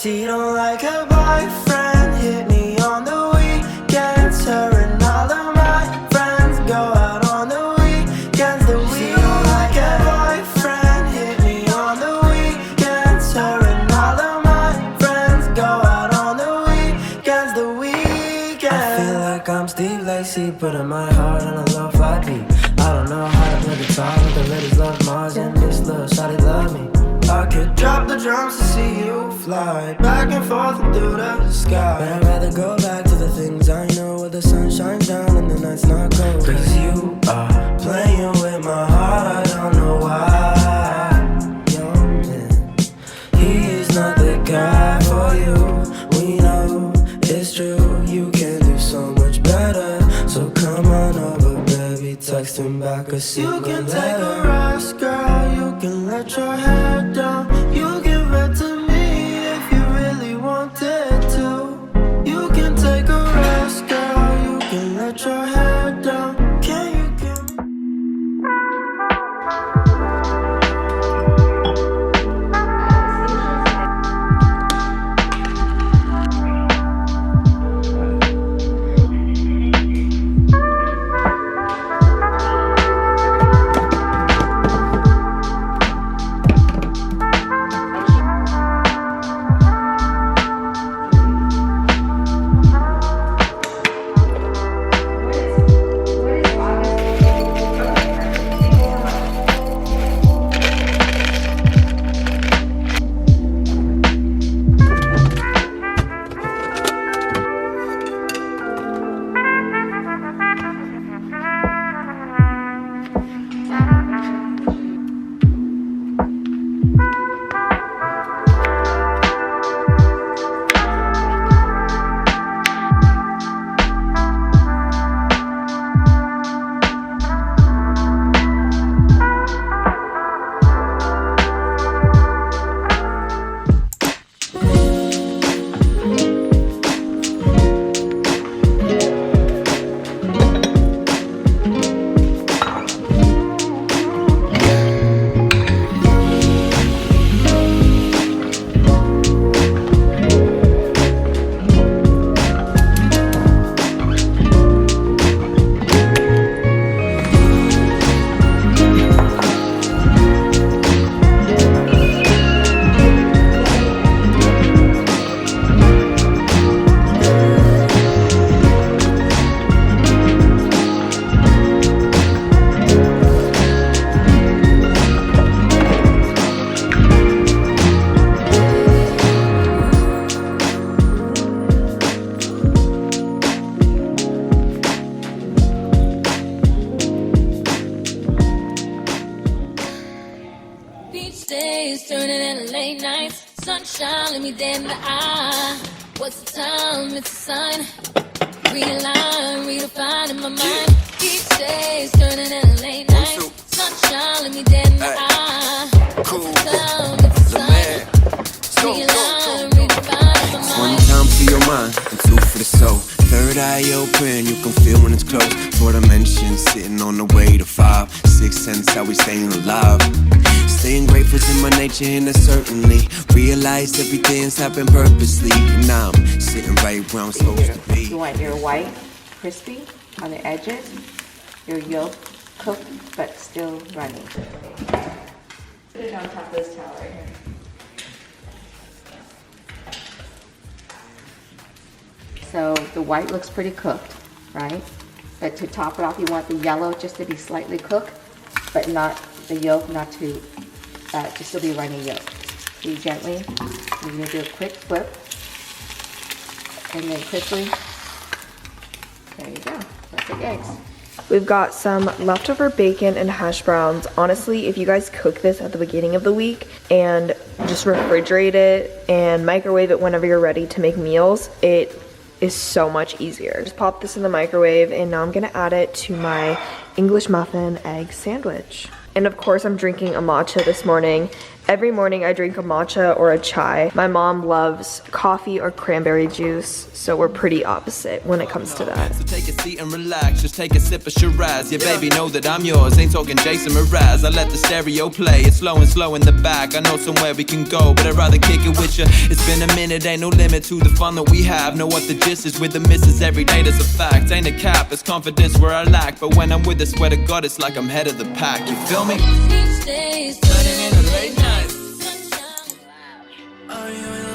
She don't like her boyfriend, hit me on the weekends. Her and all of my friends go out on the weekends. She don't like her boyfriend, hit me on the weekends. Her and all of my friends go out on the weekends. I feel like I'm Steve Lacy, putting my heart on a lo-fi beat. I don't know how to play guitar, but the ladies love Mars and this little shawty love me. I could drop the drums to see you fly back and forth through the sky. But I'd rather go back to the things I know, where the sun shines down and the night's not cold. Cause you are playing with my heart, I don't know why. Young man, he is not the guy for you. We know it's true, you can do so much better. So come on over, baby, text him back a secret letter. You can take a rest, girl, you can let your hair down. You give it to me if you really wanted to. You can take a rest, girl, you can let your hair down. Can you give me? Turning into late nights, sunshine, let me dead in the eye. What's the time? It's a sign. Realign, redefine in my mind. Each day is turning into late nights, sunshine, let me dead in the eye. What's the time? It's a sign. Realign, redefine in my mind. One time for your mind and two for the soul. Third eye open, you can feel when it's closed. Four dimensions, sitting on the way to 5. 6 sense, how we staying alive. Staying grateful's in my nature, and I certainly realize everything's happened purposely. And I'm sitting right where I'm supposed to be. You want your white crispy on the edges, your yolk cooked but still runny. Put it on top of this towel right here. So the white looks pretty cooked, right? But to top it off, you want the yellow just to be slightly cooked, but not the yolk, not to just to be runny yolk. So you gently, you're gonna do a quick flip, and then quickly, there you go, that's the eggs. We've got some leftover bacon and hash browns. Honestly, if you guys cook this at the beginning of the week and just refrigerate it and microwave it whenever you're ready to make meals, it is so much easier. Just pop this in the microwave, and now I'm gonna add it to my English muffin egg sandwich. And of course, I'm drinking a matcha this morning, Every morning I drink a matcha or a chai. My mom loves coffee or cranberry juice, so we're pretty opposite when it comes to that. So take a seat and relax, just take a sip of Shiraz. Yeah, baby, know that I'm yours, ain't talking Jason Mraz. I let the stereo play, it's slow and slow in the back. I know somewhere we can go, but I'd rather kick it with you. It's been a minute, ain't no limit to the fun that we have. Know what the gist is with the misses every day, that's a fact. Ain't a cap, it's confidence where I lack. But when I'm with her, swear to God, it's like I'm head of the pack. You feel me? Each day is turning into late nights. Are you in